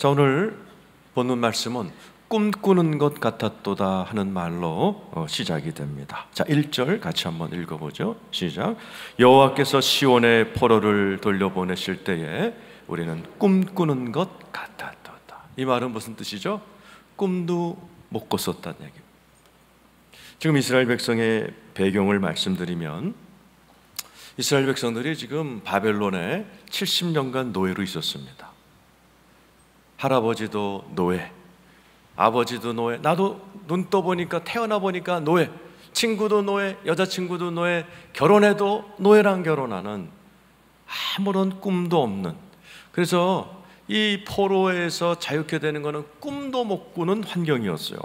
자, 오늘 본문 말씀은 꿈꾸는 것 같았도다 하는 말로 시작이 됩니다. 자, 1절 같이 한번 읽어보죠. 시작. 여호와께서 시온의 포로를 돌려보내실 때에 우리는 꿈꾸는 것 같았도다. 이 말은 무슨 뜻이죠? 꿈도 못 꿨었다는 얘기입니다. 지금 이스라엘 백성의 배경을 말씀드리면, 이스라엘 백성들이 지금 바벨론에 70년간 노예로 있었습니다. 할아버지도 노예, 아버지도 노예, 나도 눈 떠보니까 태어나 보니까 노예, 친구도 노예, 여자친구도 노예, 결혼해도 노예랑 결혼하는 아무런 꿈도 없는, 그래서 이 포로에서 자유케 되는 것은 꿈도 못 꾸는 환경이었어요.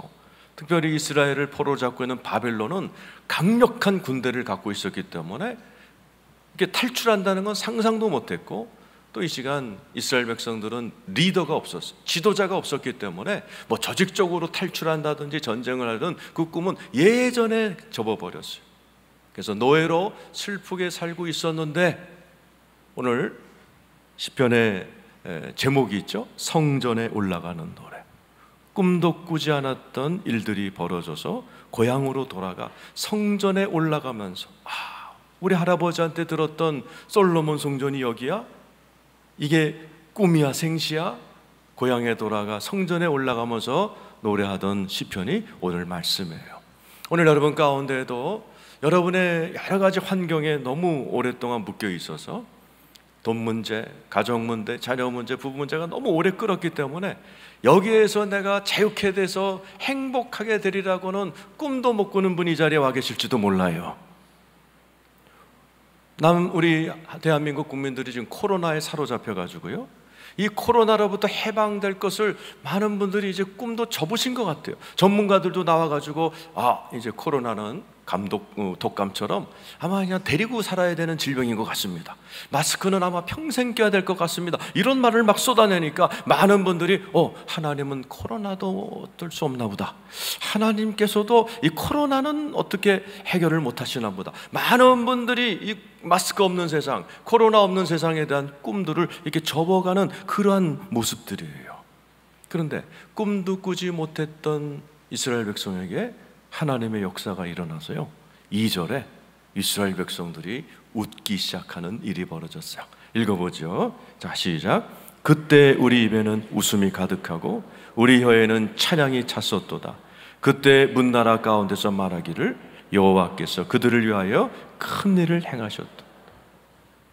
특별히 이스라엘을 포로 잡고 있는 바벨론은 강력한 군대를 갖고 있었기 때문에 이렇게 탈출한다는 건 상상도 못했고, 또 이 시간 이스라엘 백성들은 리더가 없었어요. 지도자가 없었기 때문에 뭐 조직적으로 탈출한다든지 전쟁을 하든 그 꿈은 예전에 접어버렸어요. 그래서 노예로 슬프게 살고 있었는데, 오늘 시편의 제목이 있죠. 성전에 올라가는 노래. 꿈도 꾸지 않았던 일들이 벌어져서 고향으로 돌아가 성전에 올라가면서, 우리 할아버지한테 들었던 솔로몬 성전이 여기야? 이게 꿈이야 생시야? 고향에 돌아가 성전에 올라가면서 노래하던 시편이 오늘 말씀이에요. 오늘 여러분 가운데에도 여러분의 여러 가지 환경에 너무 오랫동안 묶여 있어서 돈 문제, 가정 문제, 자녀 문제, 부부 문제가 너무 오래 끌었기 때문에 여기에서 내가 자유케 돼서 행복하게 되리라고는 꿈도 못 꾸는 분이 이 자리에 와 계실지도 몰라요. 우리 대한민국 국민들이 지금 코로나에 사로잡혀 가지고요, 이 코로나로부터 해방될 것을 많은 분들이 이제 꿈도 접으신 것 같아요. 전문가들도 나와가지고 이제 코로나는 독감처럼 아마 그냥 데리고 살아야 되는 질병인 것 같습니다. 마스크는 아마 평생 껴야 될 것 같습니다. 이런 말을 막 쏟아내니까 많은 분들이 하나님은 코로나도 어쩔 수 없나 보다, 하나님께서도 이 코로나는 어떻게 해결을 못 하시나 보다. 많은 분들이 이 마스크 없는 세상, 코로나 없는 세상에 대한 꿈들을 이렇게 접어가는 그러한 모습들이에요. 그런데 꿈도 꾸지 못했던 이스라엘 백성에게 하나님의 역사가 일어나서요, 2절에 이스라엘 백성들이 웃기 시작하는 일이 벌어졌어요. 읽어보죠. 자, 시작. 그때 우리 입에는 웃음이 가득하고 우리 혀에는 찬양이 찼었도다. 그때 문나라 가운데서 말하기를 여호와께서 그들을 위하여 큰 일을 행하셨다.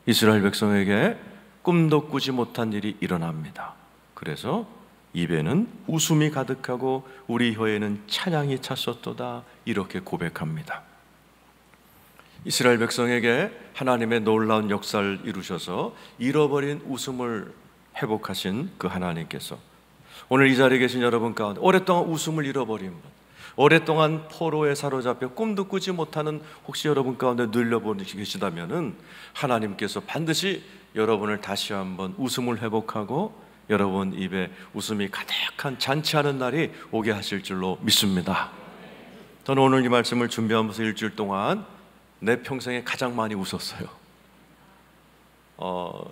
이스라엘 백성에게 꿈도 꾸지 못한 일이 일어납니다. 그래서 입에는 웃음이 가득하고 우리 혀에는 찬양이 찼었도다, 이렇게 고백합니다. 이스라엘 백성에게 하나님의 놀라운 역사를 이루셔서 잃어버린 웃음을 회복하신 그 하나님께서 오늘 이 자리에 계신 여러분 가운데 오랫동안 웃음을 잃어버린 분, 오랫동안 포로에 사로잡혀 꿈도 꾸지 못하는 혹시 여러분 가운데 눌려보고 계시다면은 하나님께서 반드시 여러분을 다시 한번 웃음을 회복하고 여러분 입에 웃음이 가득한 잔치하는 날이 오게 하실 줄로 믿습니다. 저는 오늘 이 말씀을 준비하면서 일주일 동안 내 평생에 가장 많이 웃었어요.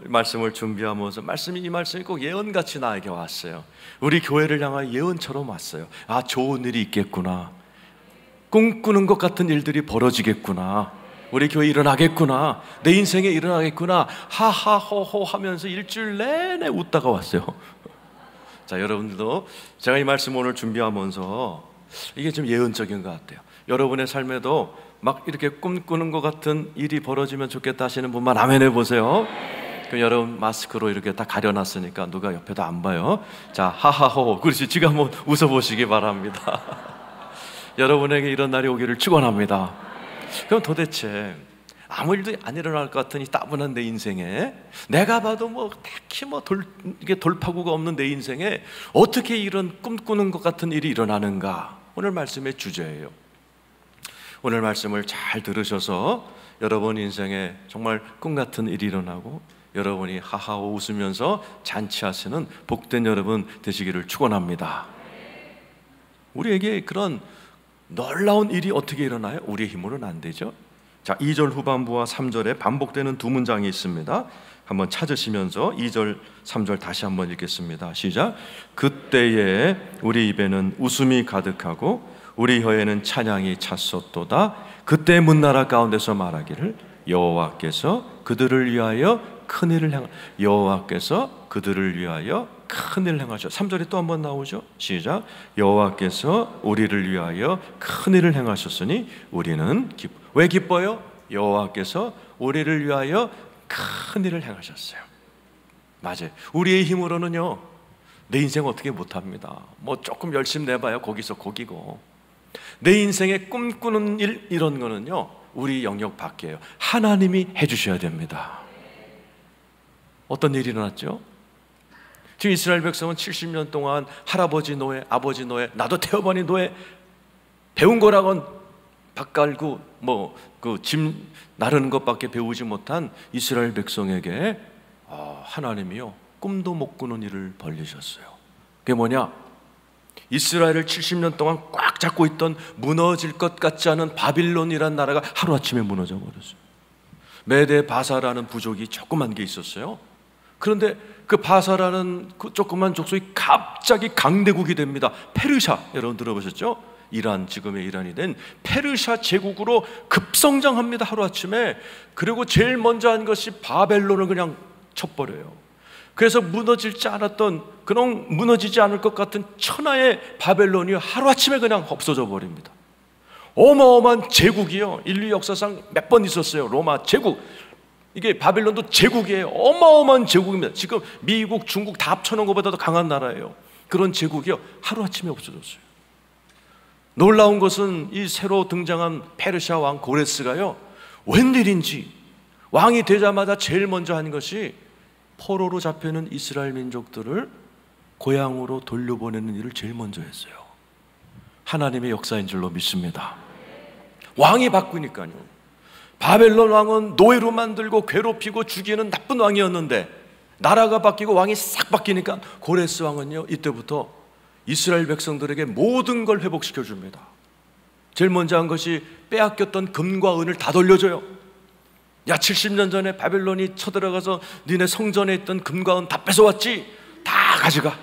이 말씀을 준비하면서 이 말씀이 꼭 예언같이 나에게 왔어요. 우리 교회를 향하여 예언처럼 왔어요. 좋은 일이 있겠구나, 꿈꾸는 것 같은 일들이 벌어지겠구나, 우리 교회 일어나겠구나, 내 인생에 일어나겠구나, 하하호호 하면서 일주일 내내 웃다가 왔어요. 자, 여러분들도 제가 이 말씀 오늘 준비하면서 이게 좀 예언적인 것 같아요. 여러분의 삶에도 막 이렇게 꿈꾸는 것 같은 일이 벌어지면 좋겠다 하시는 분만 아멘 해보세요. 그럼 여러분 마스크로 이렇게 다 가려놨으니까 누가 옆에도 안 봐요. 자, 하하호, 그렇지, 지금 한번 웃어보시기 바랍니다. 여러분에게 이런 날이 오기를 축원합니다. 그럼 도대체 아무 일도 안 일어날 것 같은 이 따분한 내 인생에, 내가 봐도 딱히 이게 돌파구가 없는 내 인생에 어떻게 이런 꿈꾸는 것 같은 일이 일어나는가, 오늘 말씀의 주제예요. 오늘 말씀을 잘 들으셔서 여러분 인생에 정말 꿈 같은 일이 일어나고 여러분이 하하호 웃으면서 잔치하시는 복된 여러분 되시기를 축원합니다. 우리에게 그런 놀라운 일이 어떻게 일어나요? 우리의 힘으로는 안 되죠. 자, 2절 후반부와 3절에 반복되는 두 문장이 있습니다. 한번 찾으시면서 2절, 3절 다시 한번 읽겠습니다. 시작. 그때에 우리 입에는 웃음이 가득하고 우리 혀에는 찬양이 찼었도다. 그때 문나라 가운데서 말하기를 여호와께서 그들을 위하여 큰일을 여호와께서 그들을 위하여 큰일을 행하셨. 3절이 또 한번 나오죠. 시작. 여호와께서 우리를 위하여 큰일을 행하셨으니 우리는 왜 기뻐요? 여호와께서 우리를 위하여 큰일을 행하셨어요. 맞아요. 우리의 힘으로는요 내 인생 어떻게 못합니다. 뭐 조금 열심히 내봐야 거기서 거기고, 내 인생에 꿈꾸는 일 이런 거는요 우리 영역 밖이에요. 하나님이 해주셔야 됩니다. 어떤 일이 일어났죠? 지금 이스라엘 백성은 70년 동안 할아버지 노예, 아버지 노예, 나도 태어보니 노예, 배운 거라곤 밥 갈고 뭐 그 짐 나르는 것밖에 배우지 못한 이스라엘 백성에게 하나님이요 꿈도 못 꾸는 일을 벌리셨어요. 그게 뭐냐? 이스라엘을 70년 동안 꽉 잡고 있던 무너질 것 같지 않은 바빌론이라는 나라가 하루아침에 무너져 버렸어요. 메데 바사라는 부족이 조그만 게 있었어요. 그런데 그 바사라는 그 조그만 족속이 갑자기 강대국이 됩니다. 페르시아, 여러분 들어보셨죠? 이란, 지금의 이란이 된 페르시아 제국으로 급성장합니다, 하루아침에. 그리고 제일 먼저 한 것이 바벨론을 그냥 쳐버려요. 그래서 무너지지 않았던, 그냥 무너지지 않을 것 같은 천하의 바벨론이 하루아침에 그냥 없어져 버립니다. 어마어마한 제국이요, 인류 역사상 몇 번 있었어요. 로마 제국, 이게 바벨론도 제국이에요. 어마어마한 제국입니다. 지금 미국, 중국 다 합쳐놓은 것보다도 강한 나라예요. 그런 제국이요 하루아침에 없어졌어요. 놀라운 것은 이 새로 등장한 페르시아 왕 고레스가요 웬일인지 왕이 되자마자 제일 먼저 한 것이 포로로 잡혀있는 이스라엘 민족들을 고향으로 돌려보내는 일을 제일 먼저 했어요. 하나님의 역사인 줄로 믿습니다. 왕이 바꾸니까요. 바벨론 왕은 노예로 만들고 괴롭히고 죽이는 나쁜 왕이었는데 나라가 바뀌고 왕이 싹 바뀌니까 고레스 왕은요 이때부터 이스라엘 백성들에게 모든 걸 회복시켜 줍니다. 제일 먼저 한 것이 빼앗겼던 금과 은을 다 돌려줘요. 야, 70년 전에 바벨론이 쳐들어가서 니네 성전에 있던 금과 은 다 뺏어왔지? 다 가져가,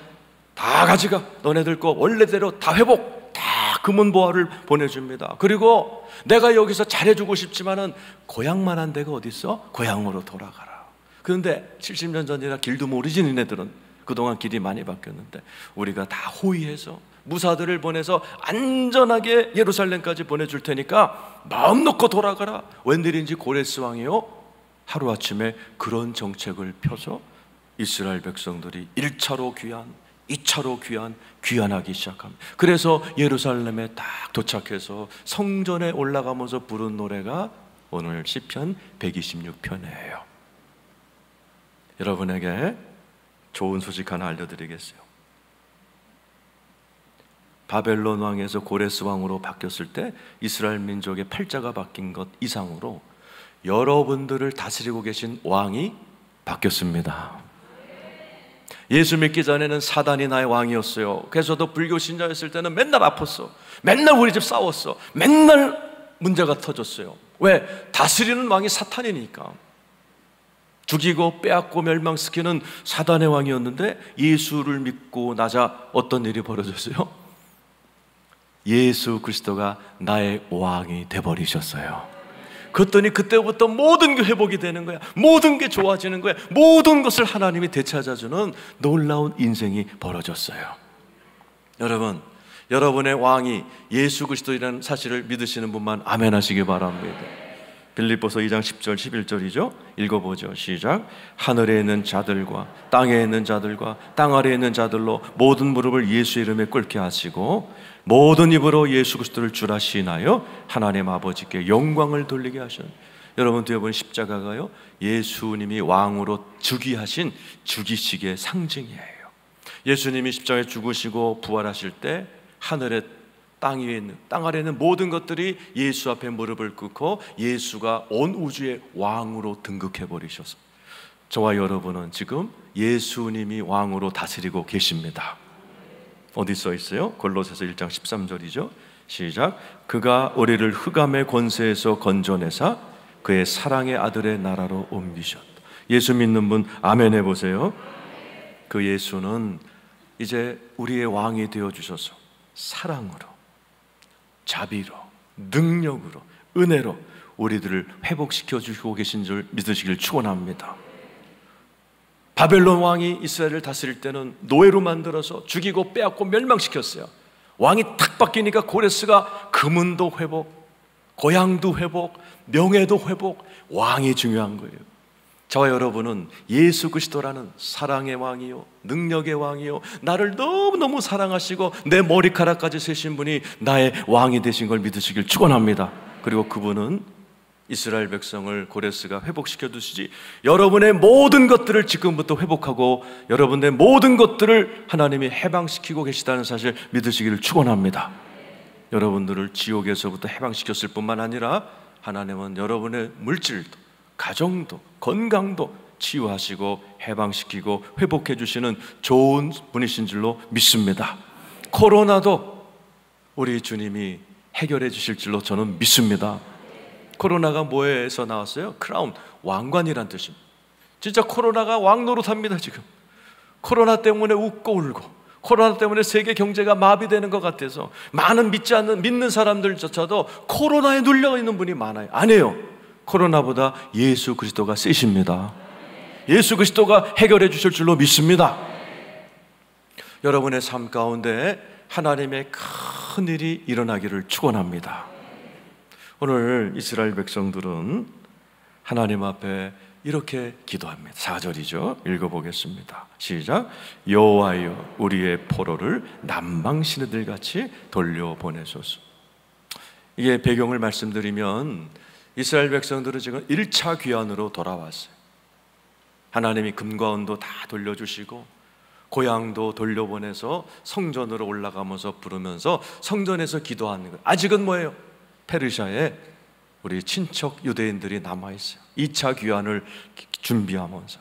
다 가져가. 너네들 거 원래대로 다 회복, 다 금은보화를 보내줍니다. 그리고 내가 여기서 잘해주고 싶지만은 고향만한 데가 어디 있어? 고향으로 돌아가라. 그런데 70년 전이라 길도 모르지 니네들은. 그동안 길이 많이 바뀌었는데 우리가 다 호위해서 무사들을 보내서 안전하게 예루살렘까지 보내줄 테니까 마음 놓고 돌아가라. 웬일인지 고레스 왕이요 하루아침에 그런 정책을 펴서 이스라엘 백성들이 1차로 귀환, 2차로 귀환하기 시작합니다. 그래서 예루살렘에 딱 도착해서 성전에 올라가면서 부른 노래가 오늘 시편 126편이에요. 여러분에게 좋은 소식 하나 알려드리겠어요. 바벨론 왕에서 고레스 왕으로 바뀌었을 때 이스라엘 민족의 팔자가 바뀐 것 이상으로 여러분들을 다스리고 계신 왕이 바뀌었습니다. 예수 믿기 전에는 사단이 나의 왕이었어요. 그래서 너 불교 신자였을 때는 맨날 아팠어. 맨날 우리 집 싸웠어. 맨날 문제가 터졌어요. 왜? 다스리는 왕이 사탄이니까. 죽이고 빼앗고 멸망시키는 사단의 왕이었는데 예수를 믿고 나자 어떤 일이 벌어졌어요? 예수 그리스도가 나의 왕이 돼버리셨어요. 그랬더니 그때부터 모든 게 회복이 되는 거야. 모든 게 좋아지는 거야. 모든 것을 하나님이 되찾아주는 놀라운 인생이 벌어졌어요. 여러분, 여러분의 왕이 예수 그리스도이라는 사실을 믿으시는 분만 아멘 하시기 바랍니다. 빌립보서 2장 10절 11절이죠. 읽어보죠. 시작. 하늘에 있는 자들과 땅에 있는 자들과 땅 아래에 있는 자들로 모든 무릎을 예수 이름에 꿇게 하시고 모든 입으로 예수 그리스도를 주라 시인하여 하나님 아버지께 영광을 돌리게 하셨. 여러분 뒤에 보면 십자가가요 예수님이 왕으로 즉위하신 즉위식의 상징이에요. 예수님이 십자가에 죽으시고 부활하실 때 하늘에 땅 위에 있는, 땅 아래에 있는 모든 것들이 예수 앞에 무릎을 꿇고 예수가 온 우주의 왕으로 등극해 버리셔서 저와 여러분은 지금 예수님이 왕으로 다스리고 계십니다. 어디 써 있어요? 골로새서 1장 13절이죠. 시작. 그가 우리를 흑암의 권세에서 건져내사 그의 사랑의 아들의 나라로 옮기셨다. 예수 믿는 분 아멘 해보세요. 그 예수는 이제 우리의 왕이 되어주셔서 사랑으로, 자비로, 능력으로, 은혜로 우리들을 회복시켜 주시고 계신 줄 믿으시길 축원합니다. 바벨론 왕이 이스라엘을 다스릴 때는 노예로 만들어서 죽이고 빼앗고 멸망시켰어요. 왕이 탁 바뀌니까 고레스가 금은도 회복, 고향도 회복, 명예도 회복, 왕이 중요한 거예요. 저와 여러분은 예수 그리스도라는 사랑의 왕이요, 능력의 왕이요, 나를 너무너무 사랑하시고 내 머리카락까지 세신 분이 나의 왕이 되신 걸 믿으시길 축원합니다. 그리고 그분은 이스라엘 백성을 고레스가 회복시켜 두시지, 여러분의 모든 것들을 지금부터 회복하고 여러분의 모든 것들을 하나님이 해방시키고 계시다는 사실 믿으시기를 축원합니다. 여러분들을 지옥에서부터 해방시켰을 뿐만 아니라 하나님은 여러분의 물질도, 가정도, 건강도 치유하시고 해방시키고 회복해 주시는 좋은 분이신 줄로 믿습니다. 코로나도 우리 주님이 해결해 주실 줄로 저는 믿습니다. 코로나가 뭐에서 나왔어요? 크라운, 왕관이란 뜻입니다. 진짜 코로나가 왕 노릇합니다. 지금 코로나 때문에 웃고 울고, 코로나 때문에 세계 경제가 마비되는 것 같아서 많은 믿는 사람들조차도 코로나에 눌려 있는 분이 많아요. 아니에요. 코로나보다 예수 그리스도가 세십니다. 예수 그리스도가 해결해 주실 줄로 믿습니다. 여러분의 삶 가운데 하나님의 큰 일이 일어나기를 축원합니다. 오늘 이스라엘 백성들은 하나님 앞에 이렇게 기도합니다. 4절이죠. 읽어보겠습니다. 시작. 여호와여, 우리의 포로를 남방 시내들같이 돌려보내소서. 이게 배경을 말씀드리면 이스라엘 백성들은 지금 1차 귀환으로 돌아왔어요. 하나님이 금과 은도 다 돌려주시고 고향도 돌려보내서 성전으로 올라가면서 부르면서 성전에서 기도하는 거예요. 아직은 뭐예요? 페르시아에 우리 친척 유대인들이 남아있어요. 2차 귀환을 준비하면서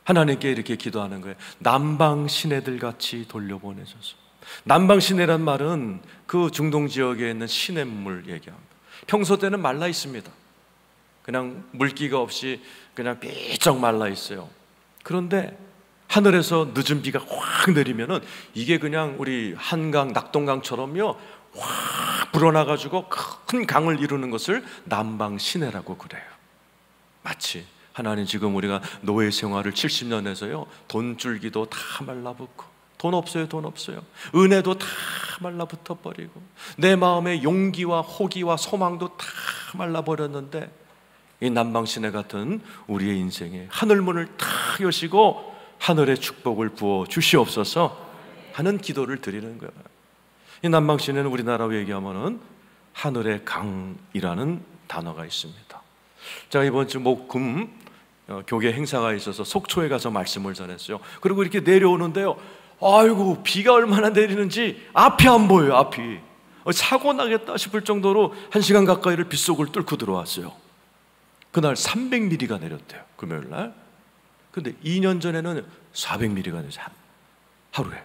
하나님께 이렇게 기도하는 거예요. 남방 시내들 같이 돌려보내소서. 남방 시내란 말은 그 중동 지역에 있는 시냇물 얘기합니다. 평소 때는 말라 있습니다. 그냥 물기가 없이 그냥 삐쩍 말라 있어요. 그런데 하늘에서 늦은 비가 확 내리면은 이게 그냥 우리 한강, 낙동강처럼요 확 불어나가지고 큰 강을 이루는 것을 남방 시내라고 그래요. 마치 하나님 지금 우리가 노예 생활을 70년 해서요 돈줄기도 다 말라붙고, 돈 없어요, 돈 없어요. 은혜도 다 말라붙어 버리고, 내 마음의 용기와 호기와 소망도 다 말라버렸는데 이 남방 시내 같은 우리의 인생에 하늘문을 다 여시고 하늘의 축복을 부어 주시옵소서 하는 기도를 드리는 거예요. 이 남방 시내는 우리나라로 얘기하면은 하늘의 강이라는 단어가 있습니다. 제가 이번 주 목금 교계 행사가 있어서 속초에 가서 말씀을 전했어요. 그리고 이렇게 내려오는데요, 아이고 비가 얼마나 내리는지 앞이 안 보여요. 앞이 사고 나겠다 싶을 정도로 1시간 가까이를 빗속을 뚫고 들어왔어요. 그날 300mm가 내렸대요, 금요일 날. 근데 2년 전에는 400mm가 내렸어요, 하루에.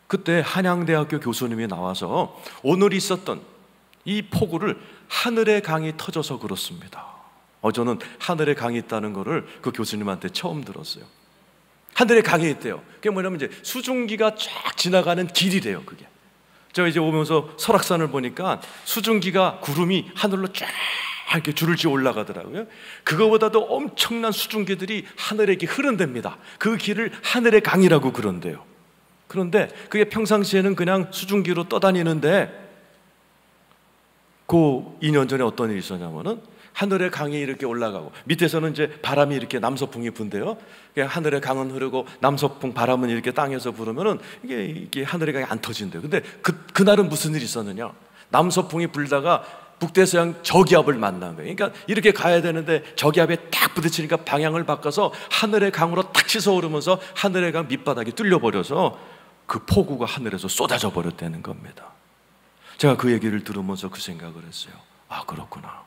그때 한양대학교 교수님이 나와서 오늘 있었던 이 폭우를 하늘의 강이 터져서 그렇습니다. 저는 하늘의 강이 있다는 거를 그 교수님한테 처음 들었어요. 하늘의 강이 있대요. 그게 뭐냐면 이제 수증기가 쫙 지나가는 길이래요. 그게 제가 이제 오면서 설악산을 보니까 수증기가 구름이 하늘로 쫙 이렇게 줄을 지어 올라가더라고요. 그거보다도 엄청난 수증기들이 하늘에 이렇게 흐른답니다. 그 길을 하늘의 강이라고 그런대요. 그런데 그게 평상시에는 그냥 수증기로 떠다니는데 그 2년 전에 어떤 일이 있었냐면은 하늘의 강이 이렇게 올라가고 밑에서는 이제 바람이 이렇게 남서풍이 분대요. 하늘의 강은 흐르고 남서풍 바람은 이렇게 땅에서 부르면은 이게 하늘의 강이 안 터진대요. 근데 그날은 무슨 일이 있었느냐? 남서풍이 불다가 북대서양 저기압을 만난 거예요. 그러니까 이렇게 가야 되는데 저기압에 딱 부딪히니까 방향을 바꿔서 하늘의 강으로 탁 치서 오르면서 하늘의 강 밑바닥이 뚫려버려서 그 폭우가 하늘에서 쏟아져 버렸다는 겁니다. 제가 그 얘기를 들으면서 그 생각을 했어요. 아, 그렇구나.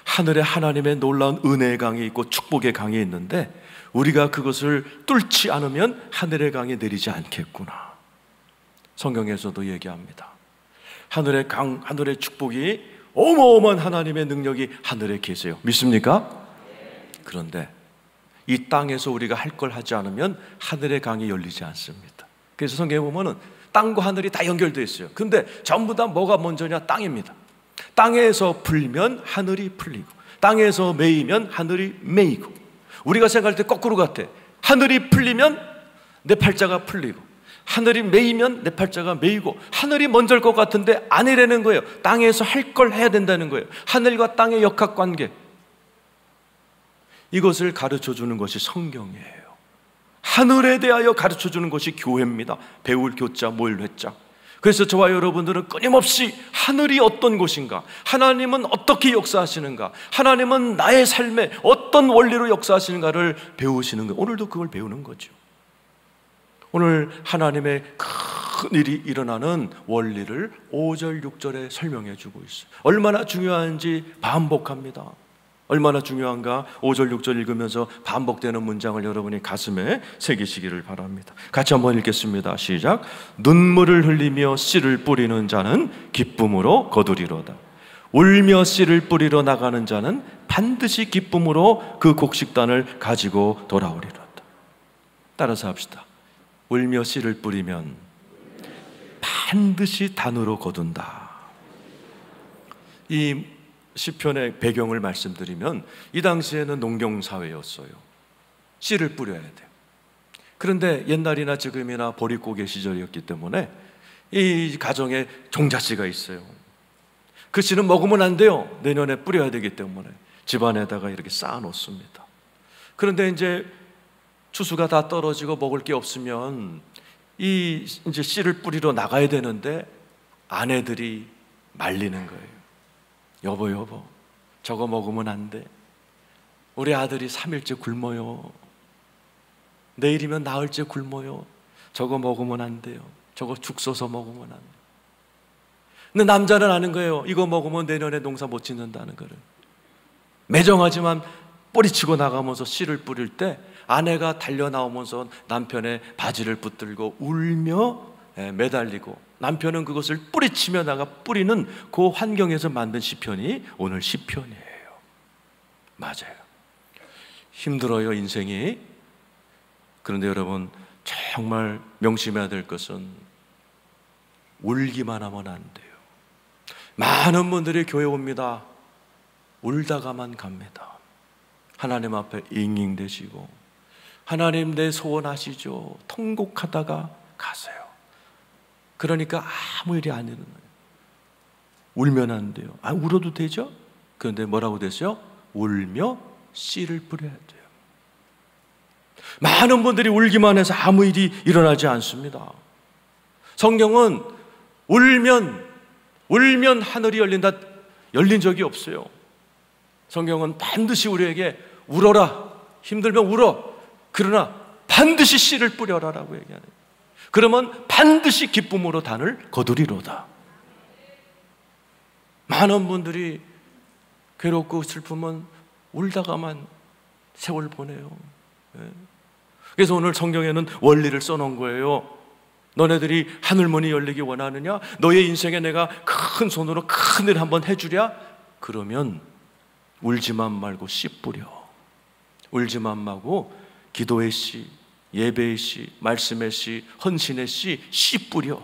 하늘에 하나님의 놀라운 은혜의 강이 있고 축복의 강이 있는데 우리가 그것을 뚫지 않으면 하늘의 강이 내리지 않겠구나. 성경에서도 얘기합니다. 하늘의 강, 하늘의 축복이 어마어마한 하나님의 능력이 하늘에 계세요. 믿습니까? 그런데 이 땅에서 우리가 할 걸 하지 않으면 하늘의 강이 열리지 않습니다. 그래서 성경에 보면은 땅과 하늘이 다 연결되어 있어요. 근데 전부 다 뭐가 먼저냐? 땅입니다. 땅에서 풀면 하늘이 풀리고, 땅에서 메이면 하늘이 메이고. 우리가 생각할 때 거꾸로 같아. 하늘이 풀리면 내 팔자가 풀리고, 하늘이 메이면 내 팔자가 메이고. 하늘이 먼저일 것 같은데 아니라는 거예요. 땅에서 할 걸 해야 된다는 거예요. 하늘과 땅의 역학관계, 이것을 가르쳐주는 것이 성경이에요. 하늘에 대하여 가르쳐주는 것이 교회입니다. 배울 교자, 모일 회자. 그래서 저와 여러분들은 끊임없이 하늘이 어떤 곳인가, 하나님은 어떻게 역사하시는가, 하나님은 나의 삶에 어떤 원리로 역사하시는가를 배우시는 거예요. 오늘도 그걸 배우는 거죠. 오늘 하나님의 큰 일이 일어나는 원리를 5절, 6절에 설명해 주고 있어요. 얼마나 중요한지 반복합니다. 얼마나 중요한가 5절, 6절 읽으면서 반복되는 문장을 여러분이 가슴에 새기시기를 바랍니다. 같이 한번 읽겠습니다. 시작. 눈물을 흘리며 씨를 뿌리는 자는 기쁨으로 거두리로다. 울며 씨를 뿌리러 나가는 자는 반드시 기쁨으로 그 곡식단을 가지고 돌아오리로다. 따라서 합시다. 울며 씨를 뿌리면 반드시 단으로 거둔다. 이 시편의 배경을 말씀드리면, 이 당시에는 농경사회였어요. 씨를 뿌려야 돼요. 그런데 옛날이나 지금이나 보릿고개 시절이었기 때문에 이 가정에 종자씨가 있어요. 그 씨는 먹으면 안 돼요. 내년에 뿌려야 되기 때문에 집안에다가 이렇게 쌓아 놓습니다. 그런데 이제 추수가 다 떨어지고 먹을 게 없으면 이제 씨를 뿌리러 나가야 되는데 아내들이 말리는 거예요. 여보, 저거 먹으면 안 돼. 우리 아들이 3일째 굶어요. 내일이면 나흘째 굶어요. 저거 먹으면 안 돼요. 저거 죽 써서 먹으면 안 돼. 근데 남자는 아는 거예요. 이거 먹으면 내년에 농사 못 짓는다는 거를. 매정하지만 뿌리치고 나가면서 씨를 뿌릴 때 아내가 달려 나오면서 남편의 바지를 붙들고 울며 매달리고, 남편은 그것을 뿌리치며 나가 뿌리는 그 환경에서 만든 시편이 오늘 시편이에요. 맞아요. 힘들어요, 인생이. 그런데 여러분, 정말 명심해야 될 것은 울기만 하면 안 돼요. 많은 분들이 교회 옵니다. 울다가만 갑니다. 하나님 앞에 잉잉대시고, 하나님 내 소원 아시죠? 통곡하다가 가세요. 그러니까 아무 일이 안 일어나요. 울면 안 돼요. 울어도 되죠? 그런데 뭐라고 되죠? 울며 씨를 뿌려야 돼요. 많은 분들이 울기만 해서 아무 일이 일어나지 않습니다. 성경은 울면 하늘이 열린다, 열린 적이 없어요. 성경은 반드시 우리에게 울어라, 힘들면 울어, 그러나 반드시 씨를 뿌려라라고 얘기하네요. 그러면 반드시 기쁨으로 단을 거두리로다. 많은 분들이 괴롭고 슬프면 울다가만 세월 보내요. 그래서 오늘 성경에는 원리를 써놓은 거예요. 너네들이 하늘문이 열리기 원하느냐? 너의 인생에 내가 큰 손으로 큰 일 한번 해주랴? 그러면 울지만 말고 씨 뿌려. 울지만 말고 기도의 씨, 예배의 씨, 말씀의 씨, 헌신의 씨, 씨 뿌려.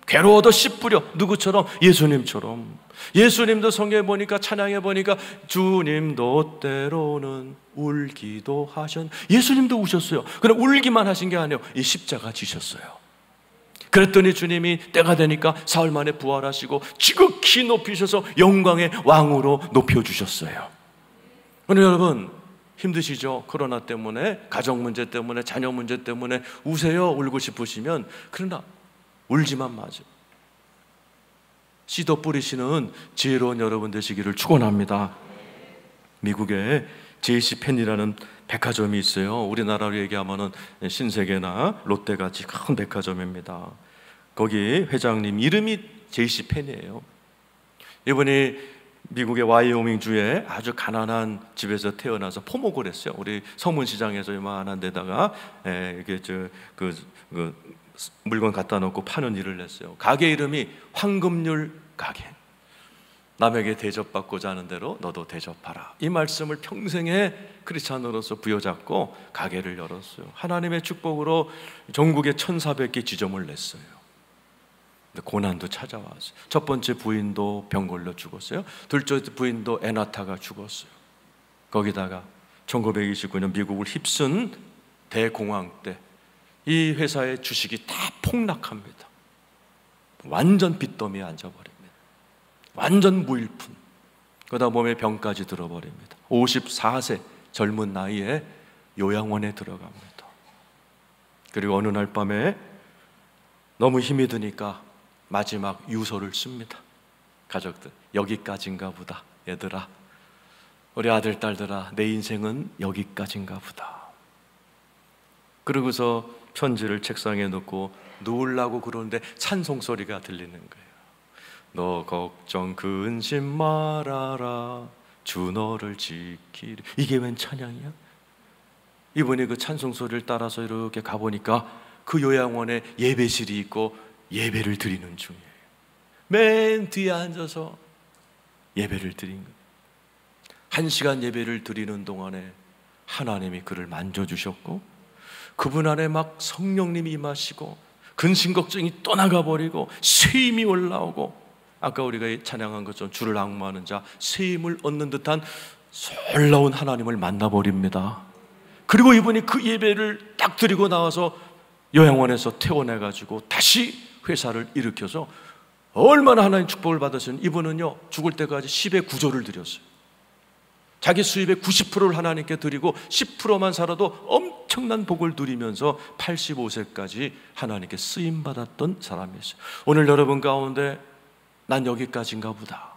괴로워도 씨 뿌려. 누구처럼? 예수님처럼. 예수님도 성경에 보니까, 찬양해 보니까 주님도 때로는 울기도 하셨. 예수님도 우셨어요. 그럼 울기만 하신 게 아니에요. 이 십자가 지셨어요. 그랬더니 주님이 때가 되니까 사흘 만에 부활하시고 지극히 높이셔서 영광의 왕으로 높여주셨어요. 그런데 여러분, 힘드시죠? 코로나 때문에, 가정 문제 때문에, 자녀 문제 때문에 우세요? 울고 싶으시면. 그러나 울지만 마죠. 씨도 뿌리시는 지혜로운 여러분 되시기를 축원합니다. 미국에 JC펜이라는 백화점이 있어요. 우리나라로 얘기하면은 신세계나 롯데같이 큰 백화점입니다. 거기 회장님 이름이 JC펜이에요. 이분이 미국의 와이오밍주에 아주 가난한 집에서 태어나서 포목을 했어요. 우리 서문시장에서 이만한 데다가 이렇게 그 물건 갖다 놓고 파는 일을 했어요. 가게 이름이 황금률 가게. 남에게 대접받고자 하는 대로 너도 대접하라. 이 말씀을 평생에 크리스찬으로서 부여잡고 가게를 열었어요. 하나님의 축복으로 전국에 1,400개 지점을 냈어요. 근데 고난도 찾아왔어요. 첫 번째 부인도 병 걸려 죽었어요. 둘째 부인도 애 낳다가 죽었어요. 거기다가 1929년 미국을 휩쓴 대공황 때 이 회사의 주식이 다 폭락합니다. 완전 빚더미에 앉아버립니다. 완전 무일푼. 그러다 몸에 병까지 들어버립니다. 54세 젊은 나이에 요양원에 들어갑니다. 그리고 어느 날 밤에 너무 힘이 드니까 마지막 유서를 씁니다. 가족들, 여기까지인가 보다. 얘들아, 우리 아들 딸들아, 내 인생은 여기까지인가 보다. 그러고서 편지를 책상에 놓고 누우려고 그러는데 찬송 소리가 들리는 거예요. 너 걱정 근심 말아라, 주 너를 지키리. 이게 웬 찬양이야? 이분이 그 찬송 소리를 따라서 이렇게 가보니까 그 요양원에 예배실이 있고 예배를 드리는 중이에요. 맨 뒤에 앉아서 예배를 드린 거예요. 1시간 예배를 드리는 동안에 하나님이 그를 만져주셨고, 그분 안에 막 성령님이 임하시고 근심 걱정이 떠나가버리고 쇠임이 올라오고, 아까 우리가 찬양한 것처럼 주를 앙모하는 자 쇠임을 얻는 듯한 놀라운 하나님을 만나버립니다. 그리고 이분이 그 예배를 딱 드리고 나와서 요양원에서 퇴원해가지고 다시 회사를 일으켜서 얼마나 하나님 축복을 받으신 이분은요, 죽을 때까지 10의 9조를 드렸어요. 자기 수입의 90%를 하나님께 드리고 10%만 살아도 엄청난 복을 누리면서 85세까지 하나님께 쓰임받았던 사람이었어요. 오늘 여러분 가운데 난 여기까지인가 보다,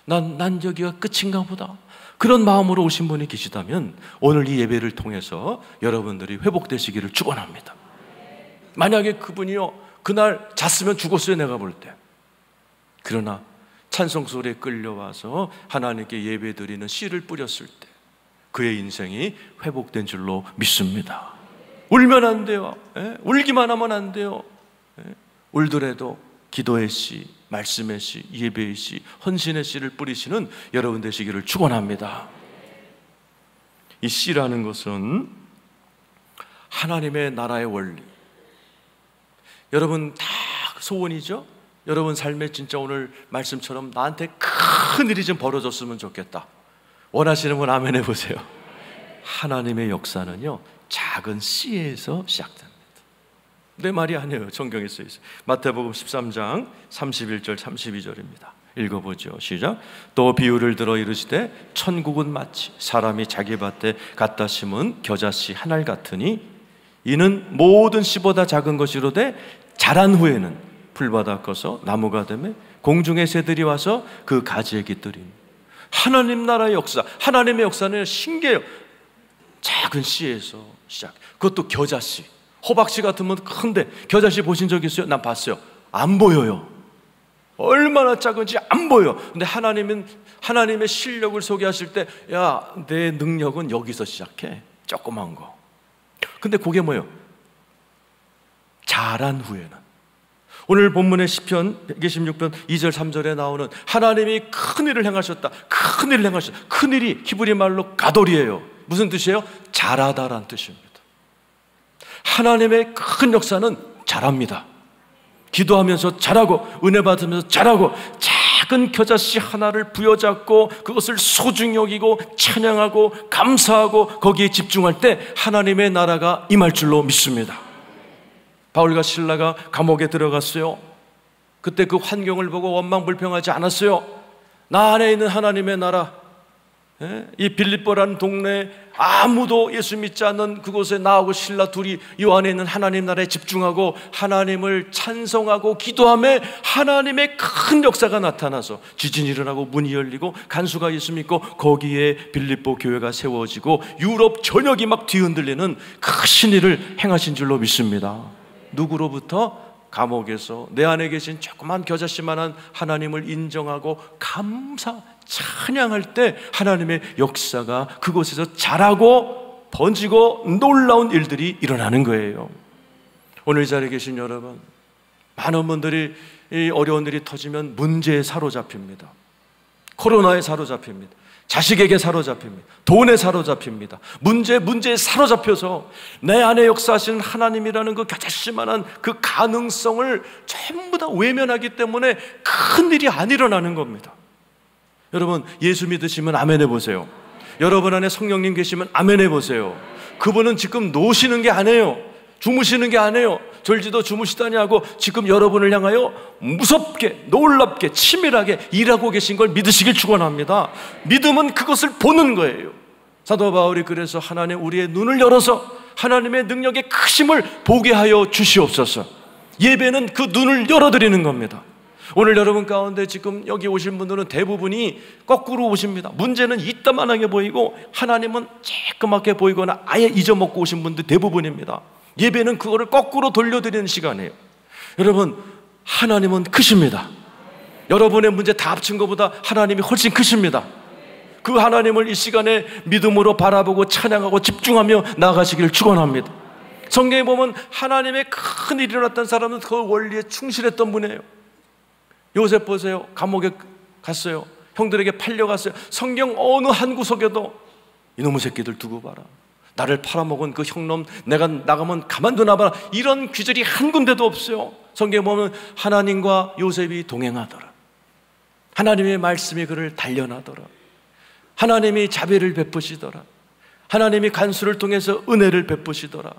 난 여기가 끝인가 보다, 그런 마음으로 오신 분이 계시다면 오늘 이 예배를 통해서 여러분들이 회복되시기를 축원합니다. 만약에 그분이요, 그날 잤으면 죽었어요, 내가 볼 때. 그러나 찬송 소리에 끌려와서 하나님께 예배드리는 씨를 뿌렸을 때 그의 인생이 회복된 줄로 믿습니다. 울면 안 돼요. 울기만 하면 안 돼요. 울더라도 기도의 씨, 말씀의 씨, 예배의 씨, 헌신의 씨를 뿌리시는 여러분 되시기를 축원합니다. 이 씨라는 것은 하나님의 나라의 원리. 여러분 다 소원이죠? 여러분 삶에 진짜 오늘 말씀처럼 나한테 큰 일이 좀 벌어졌으면 좋겠다. 원하시는 분 아멘 해보세요. 하나님의 역사는요, 작은 씨에서 시작됩니다. 내 말이 아니에요. 성경에 써 있어요. 마태복음 13장 31절 32절입니다. 읽어보죠. 시작. 또 비유를 들어 이르시되 천국은 마치 사람이 자기 밭에 갖다 심은 겨자씨 한 알 같으니 이는 모든 씨보다 작은 것이로되 자란 후에는 풀바다 커서 나무가 되며 공중의 새들이 와서 그 가지에 깃들인. 하나님 나라의 역사, 하나님의 역사는 신기해요. 작은 씨에서 시작. 그것도 겨자씨. 호박씨 같으면 큰데 겨자씨 보신 적 있어요? 난 봤어요. 안 보여요. 얼마나 작은지 안 보여. 근데 하나님은 하나님의 실력을 소개하실 때, 야, 내 능력은 여기서 시작해. 조그만 거. 근데 그게 뭐예요? 자란 후에는. 오늘 본문의 시편 126편 2절 3절에 나오는 하나님이 큰일을 행하셨다, 큰일을 행하셨다. 큰일이 히브리 말로 가돌이에요. 무슨 뜻이에요? 자라다라는 뜻입니다. 하나님의 큰 역사는 자랍니다. 기도하면서 자라고, 은혜 받으면서 자라고, 작은 겨자씨 하나를 부여잡고 그것을 소중히 여기고 찬양하고 감사하고 거기에 집중할 때 하나님의 나라가 임할 줄로 믿습니다. 바울과 실라가 감옥에 들어갔어요. 그때 그 환경을 보고 원망불평하지 않았어요. 나 안에 있는 하나님의 나라, 이 빌립보라는 동네에 아무도 예수 믿지 않는 그곳에 나하고 실라 둘이 이 안에 있는 하나님 나라에 집중하고 하나님을 찬송하고 기도하며 하나님의 큰 역사가 나타나서 지진이 일어나고 문이 열리고 간수가 예수 믿고 거기에 빌립보 교회가 세워지고 유럽 전역이 막 뒤흔들리는 큰 일을 행하신 줄로 믿습니다. 누구로부터? 감옥에서 내 안에 계신 조그만 겨자씨만한 하나님을 인정하고 감사, 찬양할 때 하나님의 역사가 그곳에서 자라고 번지고 놀라운 일들이 일어나는 거예요. 오늘 이 자리에 계신 여러분, 많은 분들이 이 어려운 일이 터지면 문제에 사로잡힙니다. 코로나에 사로잡힙니다. 자식에게 사로잡힙니다. 돈에 사로잡힙니다. 문제에 사로잡혀서 내 안에 역사하시는 하나님이라는 그 겨자씨만한 그 가능성을 전부 다 외면하기 때문에 큰 일이 안 일어나는 겁니다. 여러분, 예수 믿으시면 아멘 해보세요. 여러분 안에 성령님 계시면 아멘 해보세요. 그분은 지금 노시는 게 아니에요. 주무시는 게 아니에요. 졸지도 주무시다니 하고 지금 여러분을 향하여 무섭게, 놀랍게, 치밀하게 일하고 계신 걸 믿으시길 축원합니다. 믿음은 그것을 보는 거예요. 사도 바울이 그래서 하나님 우리의 눈을 열어서 하나님의 능력의 크심을 보게 하여 주시옵소서. 예배는 그 눈을 열어드리는 겁니다. 오늘 여러분 가운데 지금 여기 오신 분들은 대부분이 거꾸로 오십니다. 문제는 이따만하게 보이고 하나님은 쬐끄맣게 보이거나 아예 잊어먹고 오신 분들 대부분입니다. 예배는 그거를 거꾸로 돌려드리는 시간이에요. 여러분, 하나님은 크십니다. 여러분의 문제 다 합친 것보다 하나님이 훨씬 크십니다. 그 하나님을 이 시간에 믿음으로 바라보고 찬양하고 집중하며 나아가시기를 축원합니다. 성경에 보면 하나님의 큰 일이 일어났던 사람은 그 원리에 충실했던 분이에요. 요셉 보세요. 감옥에 갔어요. 형들에게 팔려갔어요. 성경 어느 한 구석에도 이놈의 새끼들 두고 봐라, 나를 팔아먹은 그 형놈 내가 나가면 가만두나 봐라, 이런 귀절이 한 군데도 없어요. 성경에 보면 하나님과 요셉이 동행하더라. 하나님의 말씀이 그를 단련하더라. 하나님이 자비를 베푸시더라. 하나님이 간수를 통해서 은혜를 베푸시더라.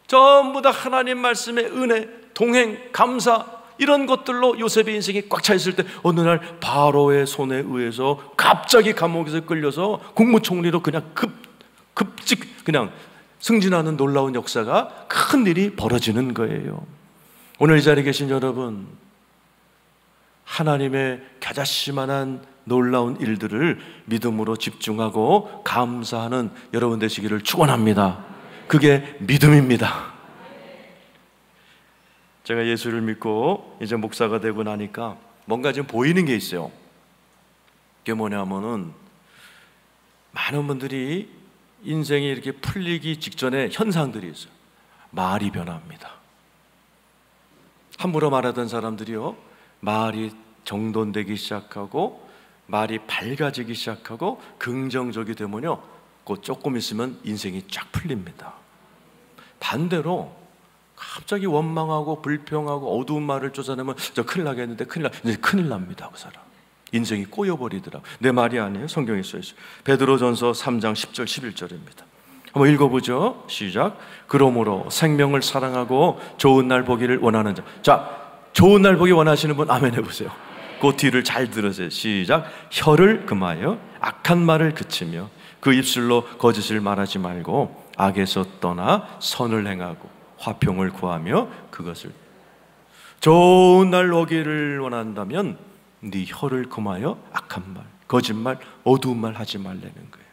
전부 다 하나님 말씀의 은혜, 동행, 감사, 이런 것들로 요셉의 인생이 꽉 차 있을 때 어느 날 바로의 손에 의해서 갑자기 감옥에서 끌려서 국무총리로 그냥 급직 그냥 승진하는 놀라운 역사가, 큰 일이 벌어지는 거예요. 오늘 이 자리에 계신 여러분, 하나님의 겨자씨만한 놀라운 일들을 믿음으로 집중하고 감사하는 여러분 되시기를 축원합니다. 그게 믿음입니다. 제가 예수를 믿고 이제 목사가 되고 나니까 뭔가 좀 보이는 게 있어요. 그게 뭐냐면은 많은 분들이 인생이 이렇게 풀리기 직전에 현상들이 있어요. 말이 변합니다. 함부로 말하던 사람들이요, 말이 정돈되기 시작하고 말이 밝아지기 시작하고 긍정적이 되면요, 그 조금 있으면 인생이 쫙 풀립니다. 반대로 갑자기 원망하고 불평하고 어두운 말을 쫓아내면 저 큰일 나겠는데 이제 큰일 납니다. 그 사람 인생이 꼬여버리더라고요. 내 말이 아니에요. 성경에 써있어요. 베드로전서 3장 10절 11절입니다. 한번 읽어보죠. 시작. 그러므로 생명을 사랑하고 좋은 날 보기를 원하는 자. 자, 좋은 날 보기 원하시는 분 아멘 해보세요. 그 뒤를 잘 들으세요. 시작. 혀를 금하여 악한 말을 그치며 그 입술로 거짓을 말하지 말고 악에서 떠나 선을 행하고 화평을 구하며 그것을. 좋은 날 오기를 원한다면 네 혀를 금하여 악한 말, 거짓말, 어두운 말 하지 말라는 거예요.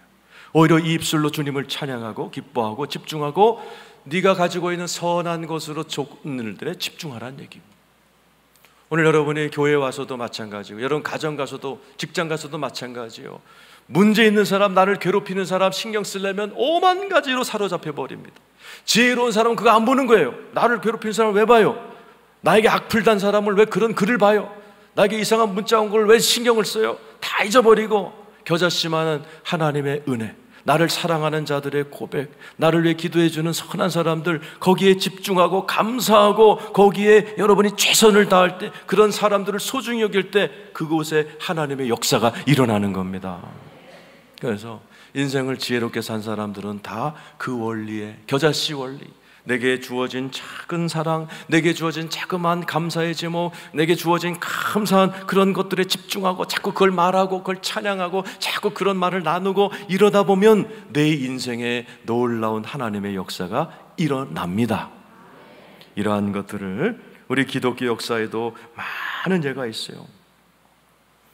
오히려 이 입술로 주님을 찬양하고 기뻐하고 집중하고 네가 가지고 있는 선한 것으로 좋은 일들에 집중하라는 얘기입니다. 오늘 여러분이 교회에 와서도 마찬가지고 여러분 가정 가서도 직장 가서도 마찬가지예요. 문제 있는 사람, 나를 괴롭히는 사람 신경 쓰려면 오만 가지로 사로잡혀 버립니다. 지혜로운 사람은 그거 안 보는 거예요. 나를 괴롭히는 사람을 왜 봐요? 나에게 악플단 사람을 왜 그런 글을 봐요? 나에게 이상한 문자 온 걸 왜 신경을 써요? 다 잊어버리고 겨자씨만한 하나님의 은혜, 나를 사랑하는 자들의 고백, 나를 위해 기도해 주는 선한 사람들, 거기에 집중하고 감사하고 거기에 여러분이 최선을 다할 때, 그런 사람들을 소중히 여길 때 그곳에 하나님의 역사가 일어나는 겁니다. 그래서 인생을 지혜롭게 산 사람들은 다 그 원리에, 겨자씨 원리, 내게 주어진 작은 사랑, 내게 주어진 자그마한 감사의 제목, 내게 주어진 감사한 그런 것들에 집중하고 자꾸 그걸 말하고 그걸 찬양하고 자꾸 그런 말을 나누고 이러다 보면 내 인생에 놀라운 하나님의 역사가 일어납니다. 이러한 것들을 우리 기독교 역사에도 많은 예가 있어요.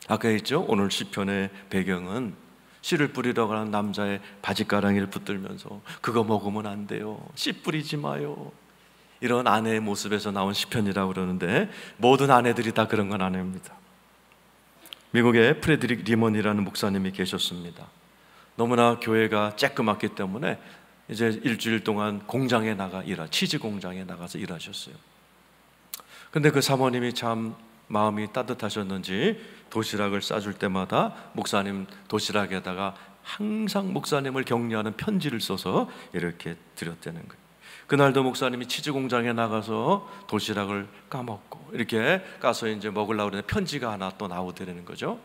아까 했죠? 오늘 시편의 배경은 씨를 뿌리려고 하는 남자의 바지가랑이를 붙들면서 그거 먹으면 안 돼요, 씨 뿌리지 마요, 이런 아내의 모습에서 나온 시편이라고 그러는데 모든 아내들이 다 그런 건 아닙니다. 미국에 프레드릭 리먼이라는 목사님이 계셨습니다. 너무나 교회가 쬐끄맣기 때문에 이제 일주일 동안 공장에 나가 치즈 공장에 나가서 일하셨어요. 근데 그 사모님이 참 마음이 따뜻하셨는지 도시락을 싸줄 때마다 목사님 도시락에다가 항상 목사님을 격려하는 편지를 써서 이렇게 드렸다는 거예요. 그날도 목사님이 치즈 공장에 나가서 도시락을 까먹고 이렇게 가서 이제 먹으려고 그러는데 편지가 하나 또 나오더라는 거죠.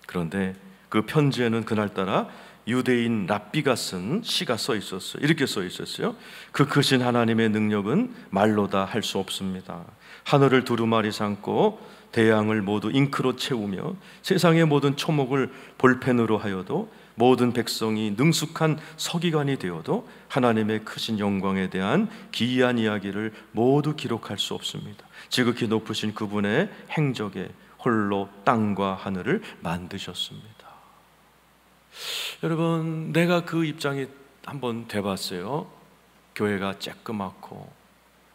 그런데 그 편지에는 그날따라 유대인 랍비가 쓴 시가 써 있었어요. 이렇게 써 있었어요. 그 크신 하나님의 능력은 말로 다 할 수 없습니다. 하늘을 두루마리 삼고 대양을 모두 잉크로 채우며 세상의 모든 초목을 볼펜으로 하여도 모든 백성이 능숙한 서기관이 되어도 하나님의 크신 영광에 대한 기이한 이야기를 모두 기록할 수 없습니다. 지극히 높으신 그분의 행적에 홀로 땅과 하늘을 만드셨습니다. 여러분, 내가 그 입장에 한번 돼봤어요. 교회가 쬐끄맣고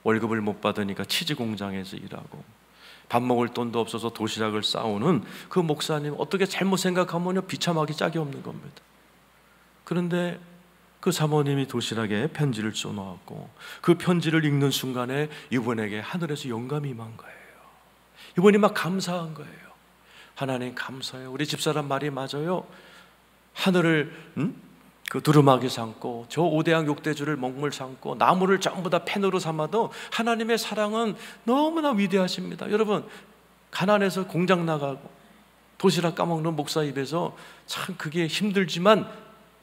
월급을 못 받으니까 치즈 공장에서 일하고 밥 먹을 돈도 없어서 도시락을 싸오는 그 목사님, 어떻게 잘못 생각하면요 비참하기 짝이 없는 겁니다. 그런데 그 사모님이 도시락에 편지를 써놓았고 그 편지를 읽는 순간에 이분에게 하늘에서 영감이 임한 거예요. 이분이 막 감사한 거예요. 하나님 감사해요. 우리 집사람 말이 맞아요. 하늘을 그 두루마기 삼고 저 5대양 6대주를 먹물 삼고 나무를 전부 다 펜으로 삼아도 하나님의 사랑은 너무나 위대하십니다. 여러분, 가난해서 공장 나가고 도시락 까먹는 목사 입에서 참 그게 힘들지만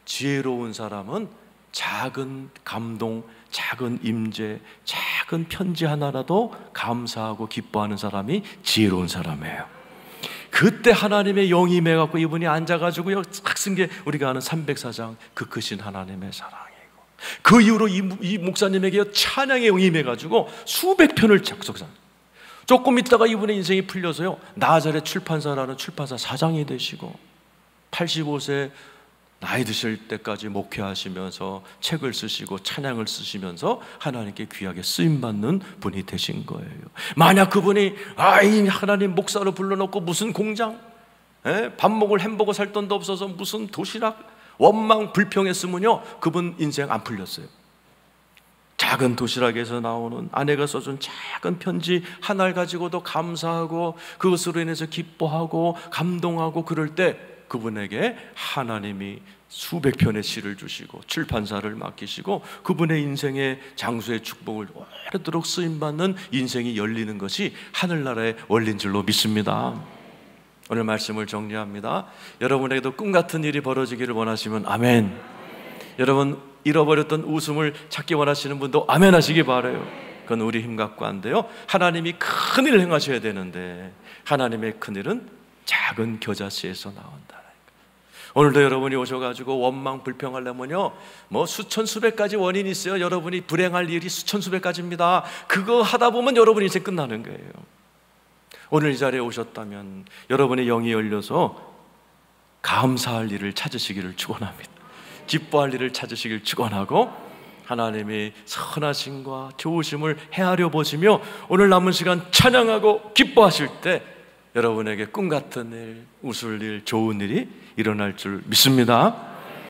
지혜로운 사람은 작은 감동, 작은 임재, 작은 편지 하나라도 감사하고 기뻐하는 사람이 지혜로운 사람이에요. 그때 하나님의 영이 임해갖고 이분이 앉아가지고 싹 쓴 게 우리가 아는 304장 그 크신 하나님의 사랑이고, 그 이후로 이 목사님에게 찬양의 영이 임해가지고 수백 편을 작성한. 조금 있다가 이분의 인생이 풀려서요 나자렛 출판사라는 출판사 사장이 되시고 85세 나이 드실 때까지 목회하시면서 책을 쓰시고 찬양을 쓰시면서 하나님께 귀하게 쓰임받는 분이 되신 거예요. 만약 그분이 이 하나님 목사로 불러놓고 무슨 공장, 밥 먹을 햄버거 살 돈도 없어서 무슨 도시락, 원망 불평했으면요 그분 인생 안 풀렸어요. 작은 도시락에서 나오는 아내가 써준 작은 편지 하나를 가지고도 감사하고 그것으로 인해서 기뻐하고 감동하고 그럴 때 그분에게 하나님이 수백 편의 시를 주시고 출판사를 맡기시고 그분의 인생의 장수의 축복을 오래도록 쓰임받는 인생이 열리는 것이 하늘나라의 원리인 줄로 믿습니다. 오늘 말씀을 정리합니다. 여러분에게도 꿈같은 일이 벌어지기를 원하시면 아멘. 여러분, 잃어버렸던 웃음을 찾기 원하시는 분도 아멘 하시기 바라요. 그건 우리 힘 갖고 안 돼요. 하나님이 큰 일을 행하셔야 되는데 하나님의 큰 일은 작은 겨자씨에서 나온다. 오늘도 여러분이 오셔가지고 원망 불평하려면요 뭐 수천 수백 가지 원인이 있어요. 여러분이 불행할 일이 수천 수백 가지입니다. 그거 하다 보면 여러분 인생 끝나는 거예요. 오늘 이 자리에 오셨다면 여러분의 영이 열려서 감사할 일을 찾으시기를 축원합니다. 기뻐할 일을 찾으시길 축원하고 하나님의 선하심과 좋으심을 헤아려 보시며 오늘 남은 시간 찬양하고 기뻐하실 때 여러분에게 꿈같은 일, 웃을 일, 좋은 일이 일어날 줄 믿습니다.